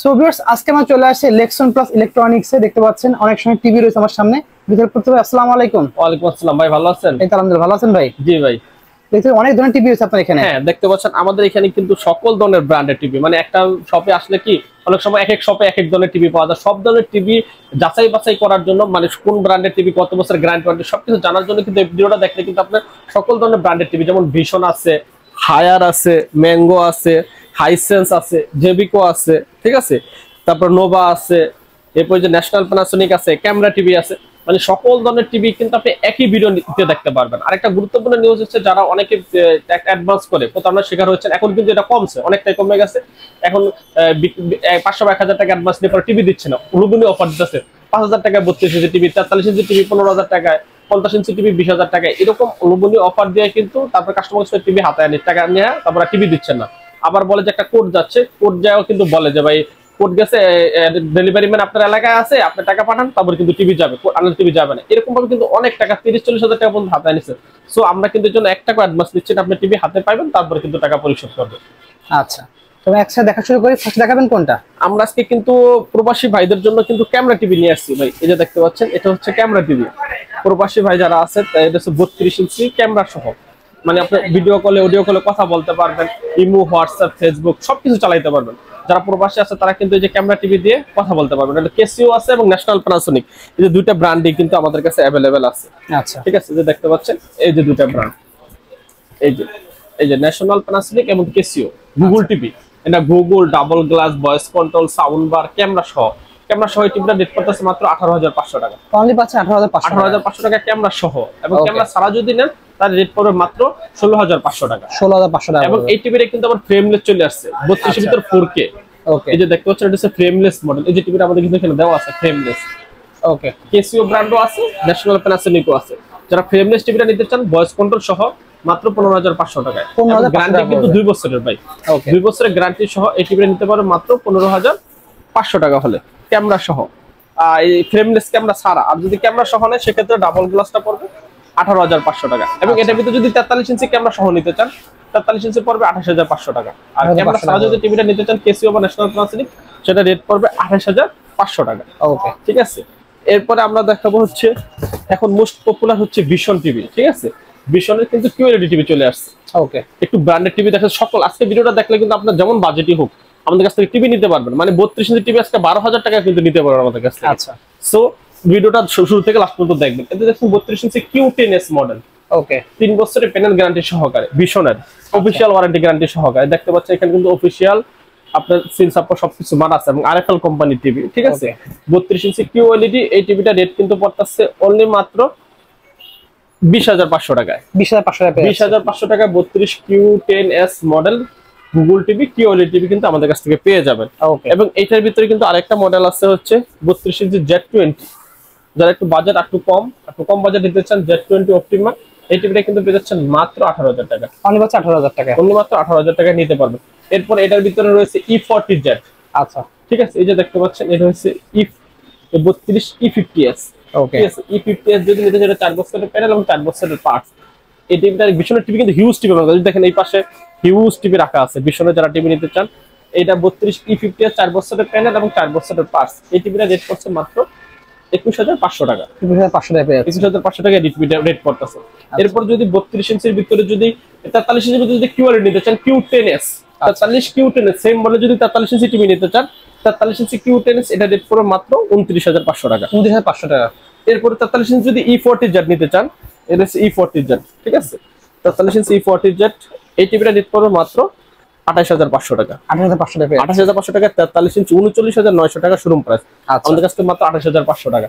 So viewers, আজকে আমরা চলে আসছি লেক্সন প্লাস ইলেকট্রনিক্স এ। দেখতে পাচ্ছেন অনেক সময় টিভি রয়েছে আমার সামনে। ভিতরে করতে হবে। আসসালামু আলাইকুম। ওয়ালাইকুম আসসালাম ভাই, ভালো আছেন? এই তো আলহামদুলিল্লাহ, ভালো আছেন ভাই? জি ভাই। দেখতে অনেক ধরনের টিভি রয়েছে আপনার এখানে। হ্যাঁ, দেখতে পাচ্ছেন আমাদের এখানে কিন্তু সকল ধরনের ব্র্যান্ডের টিভি, মানে একটা শপে আসলে কি অনেক সময় এক এক শপে এক এক ধরনের টিভি পাওয়া যায়। সব ধরনের টিভি যাচাই বাছাই করার জন্য, মানে কোন ব্র্যান্ডের টিভি কত বছর গ্যারান্টি ওয়ারেন্টি সবকিছু জানার জন্য কিন্তু এই ভিডিওটা দেখলে কিন্তু আপনার সকল ধরনের ব্র্যান্ডের টিভি, যেমন ভিশন আছে, হায়ার আছে, ম্যাঙ্গো আছে, হাইসেন্স আছে, জেবিকো আছে, ঠিক আছে, তারপর নোভা আছে, এরপর যে ন্যাশনাল প্যানাসোনিক আছে, ক্যামেরা টিভি আছে, মানে সকল ধরনের টিভি কিন্তু আপনি একই ভিডিওতে দেখতে পারবেন। আরেকটা গুরুত্বপূর্ণ নিউজ হচ্ছে, যারা অনেকে অ্যাডভান্স করে প্রতারণার শিকার হচ্ছেন, এখন কিন্তু এটা কমছে, অনেকটাই কমে গেছে। এখন 500-1000 টাকা অ্যাডভান্স দিয়ে পরে টিভি দিচ্ছে না, উলুগুনি অফার দিচ্ছে 5000 টাকায় 32 ইঞ্চি টিভি, 43 ইঞ্চি টিভি 15000 টাকায়, 50 ইঞ্চি টিভি 20000 টাকায়, এরকম উলুগুনি অফার দিয়ে কিন্তু তারপর কাস্টমার কাছে টিভি হাতে আনি টাকা নিয়ে তারপর টিভি দিচ্ছেন না। আবার বলে যে একটা কোড যাচ্ছে, কোড যাও কিন্তু বলে যে ভাই কোড গেছে, ডেলিভারি ম্যান আপনার এলাকায় আছে, আপনি টাকা পাঠান, তারপর কিন্তু টিভি যাবে, আনলে টিভি যাবে না। এরকম ভাবে কিন্তু অনেক টাকা 30-40 হাজার টাকা পর্যন্ত হাতে আনিছে। সো আমরা কিন্তু জন্য 1 টাকা অ্যাডভান্স দিচ্ছি, আপনি টিভি হাতে পাবেন, তারপরে কিন্তু টাকা পরিশোধ করবেন। আচ্ছা, তবে একসাথে দেখা শুরু করি। ফার্স্ট দেখাবেন কোনটা? আমরা আজকে কিন্তু প্রবাসী ভাইদের জন্য কিন্তু ক্যামেরা টিভি নিয়ে আসছি ভাই। এই যে দেখতে পাচ্ছেন, এটা হচ্ছে ক্যামেরা টিভি। প্রবাসী ভাই যারা আছে, এটা হচ্ছে 32 ইঞ্চি ক্যামেরা সহ, মানে আপনি ভিডিও কলে অডিও কলে কথা বলতে পারবেন, ইমো, হোয়াটসঅ্যাপ, ফেসবুক সবকিছু চালাইতে পারবেন। যারা প্রবাসী আছে তারা কিন্তু এই যে ক্যামেরা টিভি দিয়ে কথা বলতে পারবেন। এটা কেসিও আছে এবং ন্যাশনাল প্যানাসোনিক, এই যে দুইটা ব্র্যান্ডই কিন্তু আমাদের কাছে অ্যাভেলেবেল আছে। আচ্ছা, ঠিক আছে, যে দেখতে পাচ্ছেন এই যে দুইটা ব্র্যান্ড, এই যে ন্যাশনাল প্যানাসোনিক এবং কেসিও। গুগল টিভি, এটা Google double glass, voice control, sound bar, camera সহ এই টিভিটা রেট করতেছে মাত্র 18500 টাকা। অনলি পাচ্ছে 18500 টাকা ক্যামেরা সহ, এবং ক্যামেরা ছাড়া যদি নেন তার রেট পড়বে মাত্র 16500 টাকা। 16500 টাকা। এবং এই টিভিটা কিন্তু আবার ফ্রেমলেস চলে আসছে, 32 এর ভিতর 4K। ওকে, এই যে দেখতে পাচ্ছেন, এটা হচ্ছে ফ্রেমলেস মডেল। এই যে টিভিটা আমাদের কিন্তু এখানে দেওয়া আছে ফ্রেমলেস। ওকে, কেসিও ব্র্যান্ডও আছে, ন্যাশনাল প্যানাসোনিকও আছে। যারা ফ্রেমলেস টিভিটা নিতে চান ভয়েস কন্ট্রোল সহ মাত্র 15500 টাকায়। গ্যারান্টি কিন্তু 2 বছরের ভাই। 2 বছরের গ্যারান্টি সহ এই টিভিটা নিতে পারো মাত্র 15500 টাকা হলে, ক্যামেরা সহ। এই ফ্রেমলেস ক্যামেরা ছাড়া, আর যদি ক্যামেরা সহ নেয় সেক্ষেত্রে ডাবল গ্লাসটা পড়বে 18500 টাকা। এবং এটার ভিতরে যদি 43 ইঞ্চি ক্যামেরা সহ নিতে চান, 43 ইঞ্চি পড়বে 28500 টাকা। আর ক্যামেরা ছাড়া যদি টিভিটা নিতে চান কেসিও বা ন্যাশনাল প্যানাসোনিক, সেটা রেট পড়বে 28500 টাকা। ওকে, ঠিক আছে। এরপরে আমরা দেখাবো হচ্ছে, এখন মোস্ট পপুলার হচ্ছে ভিশন টিভি। ঠিক আছে, ভিশনের কিন্তু কিউএলইডি টিভি চলে আসছে। ওকে, একটু ব্র্যান্ডেড টিভি দেখেন সকল। আজকে ভিডিওটা দেখলে কিন্তু আপনার যেমন বাজেটই হোক আমাদের কাছ থেকে টিভি নিতে পারবেন, মানে 32 ইঞ্চি টিভি আজকে 12000 টাকা কিন্তু নিতে পারবেন আমাদের কাছ থেকে। আচ্ছা, সো ভিডিওটা শুরু থেকে লাস্ট পর্যন্ত দেখবেন। এতে দেখুন 32 ইঞ্চি Q10s মডেল। ওকে, 3 বছরের প্যানেল গ্যারান্টি সহকারে, ভিশনের অফিশিয়াল ওয়ারেন্টি গ্যারান্টি সহকারে। দেখতে পাচ্ছেন এখানে কিন্তু অফিশিয়াল আপনার সিল সাপোর্ট সবকিছু মানা আছে, এবং আরএফএল কোম্পানি টিভি। ঠিক আছে, 32 ইঞ্চি কিউএলইডি। এই টিভিটা রেট কিন্তু পড়তেছে অনলি মাত্র 20500 টাকায়। 20500 টাকা 32 Q10s model Google TV QLED TV কিন্তু আমাদের কাছ থেকে পেয়ে যাবেন। এবং এটার ভিতরে কিন্তু আরেকটা মডেল আছে হচ্ছে 32 ইঞ্চি Z20। যারা একটু বাজেট একটু কম বাজেট দিতে চান, Z20 অপটিমা, এই টিভিটা কিন্তু পেয়ে যাচ্ছেন মাত্র 18000 টাকা। অনলি পাচ্ছে 18000 টাকা, অনলি মাত্র 18000 টাকা নিতে পারবেন। এরপর এটার ভিতরে রয়েছে E40Z। আচ্ছা, ঠিক আছে, এই যে দেখতে পাচ্ছেন এটা হচ্ছে 32 E50s। ওকে, ঠিক আছে, E50s যদি নিতে চান 4 বছরের প্যানেল এবং 4 বছরের পার্টস। এই টিভিটা ভিশনের টিভি কিন্তু হিউজ টিভি, যদি দেখেন এই পাশে হিউজ টিভি রাখা আছে। ভিশনের যারা টিভি নিতে চান, এটা 32 E50s 4 বছরের প্যানেল এবং 4 বছরের পার্টস। এই টিভিটা রেট করছে মাত্র 21500 টাকা। 21500 টাকা পেয়ে 21500 টাকা রেট করতেছে। এরপর যদি 32 ইঞ্চির ভিতরে যদি 43 ইঞ্চির ভিতরে যদি কিউএলইডি নিতে চান, Q10s 43 Q10s সেম মডেল যদি 43 ইঞ্চি টিভি নিতে চান, 43 ইঞ্চি Q10s এটা রেট পড়বে মাত্র 29500 টাকা। 29500 টাকা। এরপরে 43 ইঞ্চি যদি E40Z নিতে চান, এটা হচ্ছে E40Z। ঠিক আছে, 43 ইঞ্চি E40Z এই টিভিটা রেট পড়বে মাত্র 28500 টাকা। 28500 টাকা, 28500 টাকা। 43 ইঞ্চি 39900 টাকা শোরুম প্রাইস, আমাদের কাছে মাত্র 28500 টাকা।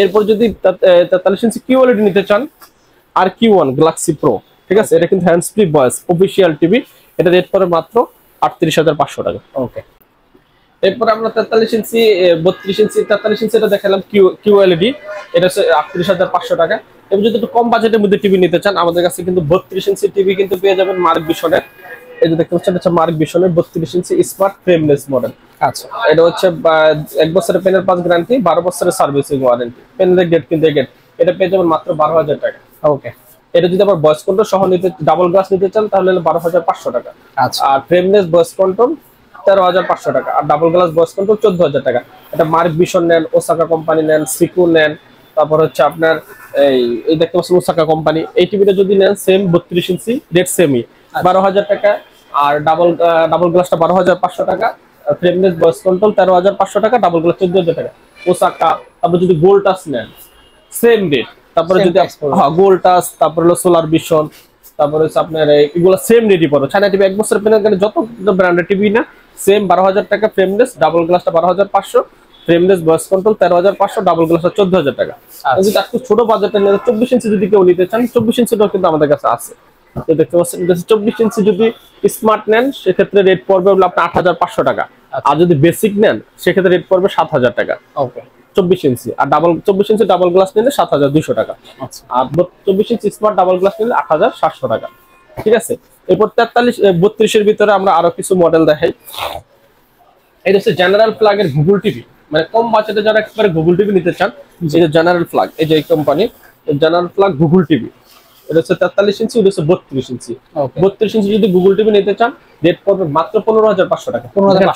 এরপর যদি 43 ইঞ্চি কিউএলইডি নিতে চান, আর Q1 গ্যালাক্সি প্রো, ঠিক আছে, এটা কিন্তু hands free voice official TV, এটা রেট পড়বে মাত্র 38500 টাকা। ওকে, এরপর আমরা 43 ইঞ্চি 32 ইঞ্চি 43 ইঞ্চি এটা দেখালাম কিউএলইডি, এটা হচ্ছে 38500 টাকা। এবং যদি একটু কম বাজেটের মধ্যে টিভি নিতে চান, আমাদের কাছে কিন্তু 32 ইঞ্চি টিভি কিন্তু পেয়ে যাবেন মার্ক ভিশনের। এই যে দেখতে পাচ্ছেন, এটা মার্ক ভিশনের 32 ইঞ্চি স্মার্ট ফ্রেমলেস মডেল। আচ্ছা, এটা হচ্ছে 1 বছরের পেনের পাস গ্যারান্টি, 12 বছরের সার্ভিসিং ওয়ারেন্টি। পেনের গেট কিন্তু এটা পেয়ে যাবেন মাত্র 12000 টাকা। ওকে, এটা যদি আবার ভয়েস কন্ট্রোল সহ নিতে, ডাবল গ্লাস নিতে চান, তাহলে 12500 টাকা। আচ্ছা, আর ফ্রেমলেস ভয়েস কন্ট্রোল 13,500 টাকা। আর ডাবল গ্লাস ভয়েস কন্ট্রোল 14,000 টাকা। এটা মার্ক ভিশন নেন, ওসাকা কোম্পানি নেন, সিকু নেন, তারপর হচ্ছে আপনার এই দেখতে পাচ্ছেন ওসাকা কোম্পানি। এই টিভিটা যদি নেন সেম 32 ইঞ্চি রেট সেমই 12,000 টাকা। আর ডাবল গ্লাসটা 12,500 টাকা। ফ্রেমলেস ভয়েস কন্ট্রোল 13,500 টাকা, ডাবল গ্লাস 14,000 টাকা ওসাকা। তারপর যদি গোল্ড টাচ নেন সেম রেট। তারপরে যদি গোল্ড টাচ, তারপর হলো সোলার ভিশন, তারপরে হচ্ছে আপনার এগুলো সেম রেটই পড়বে। চায়না টিভি 1 বছরের প্যানেল গানে যত ব্র্যান্ডের টিভি না সেম 12,000 টাকা ফ্রেমলেস, ডাবল গ্লাসটা 12,500, ফ্রেমলেস ভয়েস কন্ট্রোল 13,500, ডাবল গ্লাসটা 14,000 টাকা। যদি একটু ছোট বাজেটের নেন 24 ইঞ্চি যদি কেউ নিতে চান 24 ইঞ্চিটাও কিন্তু আমাদের কাছে আছে। তো দেখতে পাচ্ছেন 24 ইঞ্চি যদি স্মার্ট নেন সেক্ষেত্রে রেট পড়বে হলো আপনার 8,500 টাকা। আর যদি বেসিক নেন সেক্ষেত্রে রেট পড়বে 7,000 টাকা। ওকে 24 ইঞ্চি। আর 24 ইঞ্চি ডাবল গ্লাস নিলে 7,200 টাকা। আর 24 ইঞ্চি স্মার্ট ডাবল গ্লাস নিলে 8,700 টাকা। ঠিক আছে। এরপর 32 এর ভিতরে আমরা আরো কিছু মডেল দেখাই। এটা হচ্ছে জেনারেল প্লাগের গুগল টিভি, মানে কম বাজেটে যারা একেবারে গুগল টিভি নিতে চান, এই যে জেনারেল প্লাগ, এই যে company general plug Google TV. এটা হচ্ছে 43 ইঞ্চি, এটা হচ্ছে 32 ইঞ্চি। 32 ইঞ্চি যদি গুগল টিভি নিতে চান রেট পড়বে মাত্র 15,500 টাকা।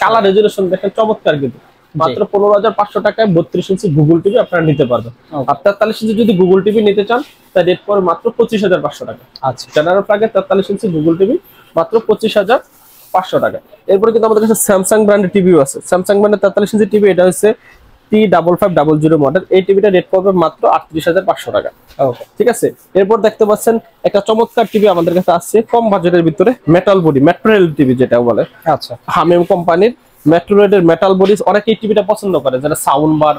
কালার রেজুলেশন দেখেন চমৎকার, কিন্তু মাত্র 15,500 টাকায় 32 ইঞ্চি গুগল টিভি আপনারা নিতে পারবেন। আর 43 ইঞ্চি যদি গুগল টিভি নিতে চান তার রেট পড়বে মাত্র 25,500 টাকা। আচ্ছা জেনারেল প্লাগের 43 ইঞ্চি গুগল টিভি মাত্র 25,500 টাকা। এরপরে কিন্তু আমাদের কাছে স্যামসাং ব্র্যান্ডের টিভিও আছে। স্যামসাং ব্র্যান্ডের 43 ইঞ্চি টিভি, এটা হচ্ছে T5500 মডেল। এই টিভিটা রেট পড়বে মাত্র 38,500 টাকা। ঠিক আছে। এরপর দেখতে পাচ্ছেন একটা চমৎকার টিভি আমাদের কাছে আছে কম বাজেটের ভিতরে, মেটাল বডি মেট্রোরেল টিভি যেটা বলে। আচ্ছা হামেম কোম্পানির মেট্রোরেলের মেটাল বডি। অনেকে এই টিভিটা পছন্দ করে, যেটা সাউন্ড বার,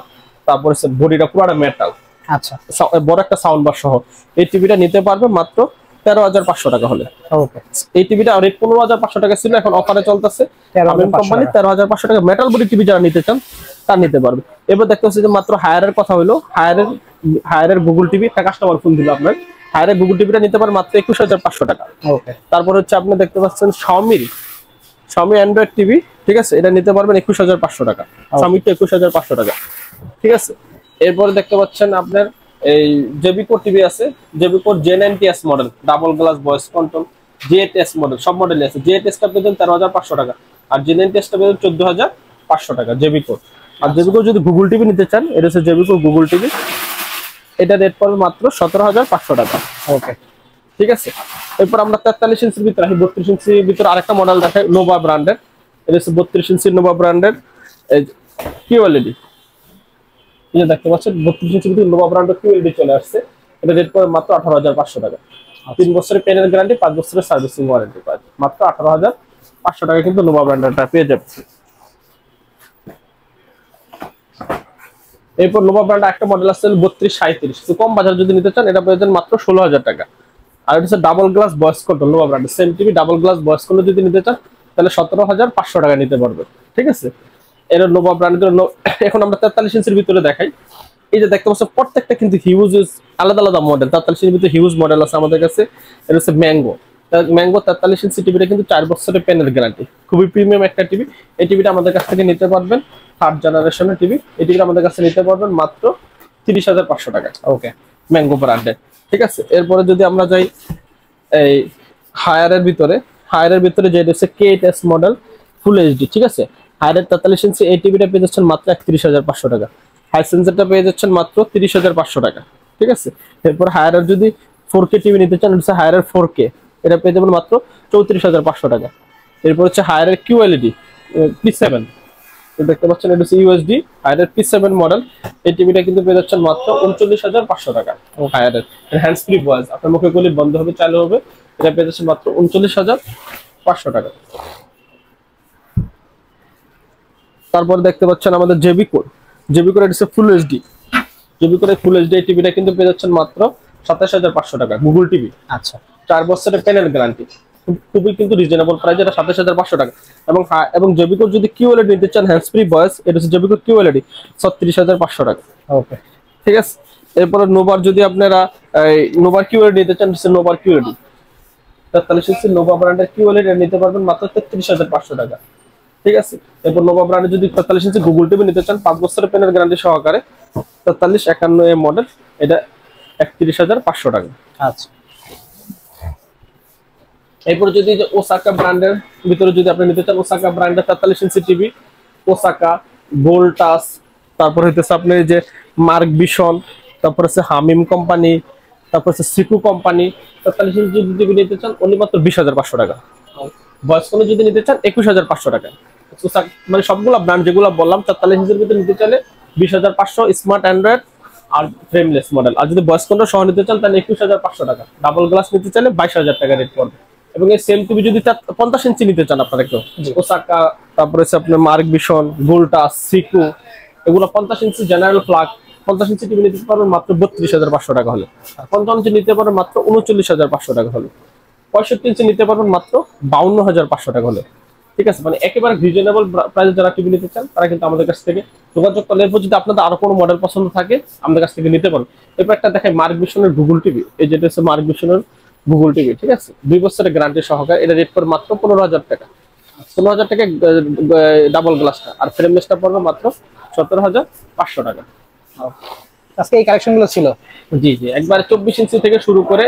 তারপরে বডিটা পুরোটা মেটাল, আচ্ছা বড় একটা সাউন্ড বার সহ। এই টিভিটা নিতে পারবে মাত্র 13,500 টাকা হলে। ওকে এই টিভিটা রেট 15,500 টাকা ছিল, এখন অফারে চলতেছে। হামেম কোম্পানি 13,500 টাকা মেটাল বডি টিভি যারা নিতে চান তার নিতে পারবে। এবার দেখতে পাচ্ছি যে মাত্র হায়ারের কথা হলো, হায়ারের গুগল টিভি একটা কাস্টমার ফোন দিল আপনার, হায়ারের গুগল টিভিটা নিতে পারেন মাত্র 21,500 টাকা। ওকে তারপর হচ্ছে আপনি দেখতে পাচ্ছেন Xiaomi অ্যান্ড্রয়েড টিভি। ঠিক আছে। এটা নিতে পারবেন 21,500 টাকা। Xiaomi 21,500 টাকা। ঠিক আছে। এরপরে দেখতে পাচ্ছেন আপনার এই জেবিকো টিভি আছে, জেবিকো J90s model, double glass voice control, J8s model, সব মডেলই আছে। J8s টা পেয়েছেন 13,500 টাকা, আর J90s টা পেয়েছেন 14,500 টাকা জেবিকো। আর জেবিকো যদি গুগল টিভি নিতে চান, এটা হচ্ছে জেবিকো গুগল টিভি, এটা রেট পড়বে মাত্র 17,500 টাকা। ওকে ঠিক আছে। এরপর আমরা 43 ইঞ্চির ভিতরে আসি। 32 ইঞ্চির ভিতরে আরেকটা মডেল দেখাই নোভা ব্র্যান্ডের। এটা হচ্ছে 32 ইঞ্চির নোভা ব্র্যান্ডের কিউএলইডি। এই যে দেখতে পাচ্ছেন 32 ইঞ্চির ভিতরে নোভা ব্র্যান্ডের কিউএলইডি চলে আসছে। এটা রেট পড়বে মাত্র 18,500 টাকা। 3 বছরের পেনের গ্যারান্টি, 5 বছরের সার্ভিসিং ওয়ারেন্টি পায়। মাত্র 18,500 টাকা কিন্তু নোভা ব্র্যান্ডেরটা পেয়ে যাবে। এরপর নোভা ব্র্যান্ড একটা মডেল আছে 3237, কম বাজার যদি নিতে চান এটা পেয়ে যাবেন মাত্র 16,000 টাকা। আর এটা হচ্ছে double glass voice control Nova ব্র্যান্ডের same TV, double glass voice control যদি নিতে চান তাহলে 17,500 টাকা নিতে পারবে। ঠিক আছে। এর নোভা ব্র্যান্ডের। এখন আমরা 43 ইঞ্চির ভিতরে দেখাই। এই যে দেখতে পাচ্ছেন প্রত্যেকটা কিন্তু হিউজ আলাদা আলাদা মডেল। 43 ইঞ্চির ভিতরে হিউজ মডেল আছে আমাদের কাছে। এটা হচ্ছে ম্যাঙ্গো 43 ইঞ্চি টিভিটা কিন্তু 4 বছরের প্যানেল গ্যারান্টি, খুবই প্রিমিয়াম একটা টিভি। এই টিভিটা আমাদের কাছ থেকে নিতে পারবেন, 3rd জেনারেশনের টিভি। এই টিভিটা আমাদের কাছে নিতে পারবেন মাত্র 30,500 টাকা। ওকে, ম্যাঙ্গো ব্র্যান্ডের। ঠিক আছে। এরপরে যদি আমরা যাই এই হায়ারের ভিতরে যে হচ্ছে K8s মডেল ফুল এইচডি। ঠিক আছে। হায়ারের 43 ইঞ্চি এই টিভিটা পেয়ে যাচ্ছেন মাত্র 31,500 টাকা। হাইসেন্সারটা পেয়ে যাচ্ছেন মাত্র 30,500 টাকা। ঠিক আছে। এরপর হায়ারের যদি 4K টিভি নিতে চান, হচ্ছে হায়ারের 4K, এটা পেয়ে যাবেন মাত্র 34,500 টাকা। এরপর হচ্ছে হায়ারের কিউএলইডি P7, দেখতে পাচ্ছেন এটা হচ্ছে ইউএসডি হায়ারের P7 মডেল। এই টিভিটা কিন্তু পেয়ে যাচ্ছেন মাত্র 39,500 টাকা। হায়ারের হ্যান্ডস ফ্রি ভয়েস, আপনার মুখে গুলি বন্ধ হবে চালু হবে, এটা পেয়ে যাচ্ছেন মাত্র 39,500 টাকা। তারপর দেখতে পাচ্ছেন আমাদের জেবিকোর এটা হচ্ছে ফুল এইচডি। জেবিকোর ফুল এইচডি টিভিটা কিন্তু পেয়ে যাচ্ছেন মাত্র 27,500 টাকা। Google TV. আচ্ছা। 4 বছরের প্যানেল গ্যারান্টি, খুবই কিন্তু রিজনেবল প্রাইস, এটা 27,500 টাকা। এবং জেবিকোর যদি কিউএলইডি নিতে চান হ্যান্ডস ফ্রি ভয়েস, এটা হচ্ছে জেবিকোর কিউএলইডি 36,500 টাকা। ওকে, ঠিক আছে। এরপরে নোভার যদি আপনারা নোভার কিউএলইডি নিতে চান, হচ্ছে নোভার কিউএলইডি 43 ইঞ্চি নোভা ব্র্যান্ডের কিউএলইডি নিতে পারবেন মাত্র 33,500 টাকা। ঠিক আছে। এরপর নোভা ব্র্যান্ডের যদি 43 ইঞ্চি গুগল টিভি নিতে চান 5 বছরের প্যানেল গ্যারান্টি সহকারে, 4351 মডেল, এটা 31,500 টাকা। আচ্ছা। এরপর যদি যে ওসাকা ব্র্যান্ডের ভিতরে যদি আপনি নিতে চান, ওসাকা ব্র্যান্ডের 43 ইঞ্চি টিভি, ওসাকা, গোল্টাস, তারপর হইতেছে আপনার এই যে মার্ক ভিশন, তারপর হচ্ছে হামিম কোম্পানি, তারপর হচ্ছে সিকু কোম্পানি। 43 ইঞ্চি যদি টিভি নিতে চান অনলি মাত্র 20,500 টাকা। ভয়েস কলে যদি নিতে চান 21,500 টাকা। মানে সবগুলো ব্র্যান্ড যেগুলো বললাম 43 ইঞ্চির ভিতরে নিতে চাইলে 20,500 স্মার্ট অ্যান্ড্রয়েড আর ফ্রেমলেস মডেল। আর যদি ভয়েস কন্ট্রোল সহ নিতে চান তাহলে 21,500 টাকা। ডাবল গ্লাস নিতে চাইলে 22,000 টাকা রেট পড়বে। এবং এই সেম টিভি যদি 50 ইঞ্চি নিতে চান আপনারা কেউ, ওসাকা, তারপরে হচ্ছে আপনার মার্ক ভিশন, ভোল্টাস, সিকু, এগুলো 50 ইঞ্চি জেনারেল ফ্ল্যাগ 50 ইঞ্চি টিভি নিতে পারবেন মাত্র 32,500 টাকা হলে। 50 ইঞ্চি নিতে পারবেন মাত্র 39,500 টাকা হলে। 65 ইঞ্চি নিতে পারবেন মাত্র 52,500 টাকা হলে। ঠিক আছে, মানে একেবারে রিজনেবল প্রাইসে যারা টিভি নিতে চান তারা কিন্তু আমাদের কাছ থেকে যোগাযোগ করলে, এরপর যদি আপনাদের আরো কোনো মডেল পছন্দ থাকে আমাদের কাছ থেকে নিতে পারেন। এরপর একটা দেখাই মার্ক ভিশনের গুগল টিভি। এই যেটা হচ্ছে মার্ক ভিশনের গুগল টিভি, ঠিক আছে, 2 বছরের গ্যারান্টি সহকারে। এটা রেট পড়বে মাত্র 15,000 টাকা। 15,000 টাকা ডাবল গ্লাসটা, আর ফ্রেমলেসটা পড়বে মাত্র 17,500 টাকা। আজকে এই কালেকশন গুলো ছিল। জি জি, একবারে 24 ইঞ্চি থেকে শুরু করে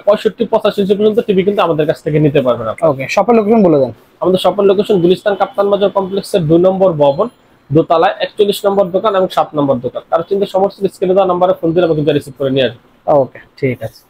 65-85 ইঞ্চি পর্যন্ত টিভি কিন্তু আমাদের কাছ থেকে নিতে পারবেন আপনারা। ওকে, শপের লোকেশন বলে দেন। আমাদের শপের লোকেশন গুলিস্তান কাপ্তান বাজার কমপ্লেক্সের 2 নম্বর ভবন, দোতলায় 41 নম্বর দোকান এবং 7 নম্বর দোকান। তার চিন্তা সমস্ত স্ক্রিনে দেওয়া নাম্বারে ফোন দিলে আমাকে রিসিভ করে নিয়ে আসবে। ওকে, ঠিক আছে।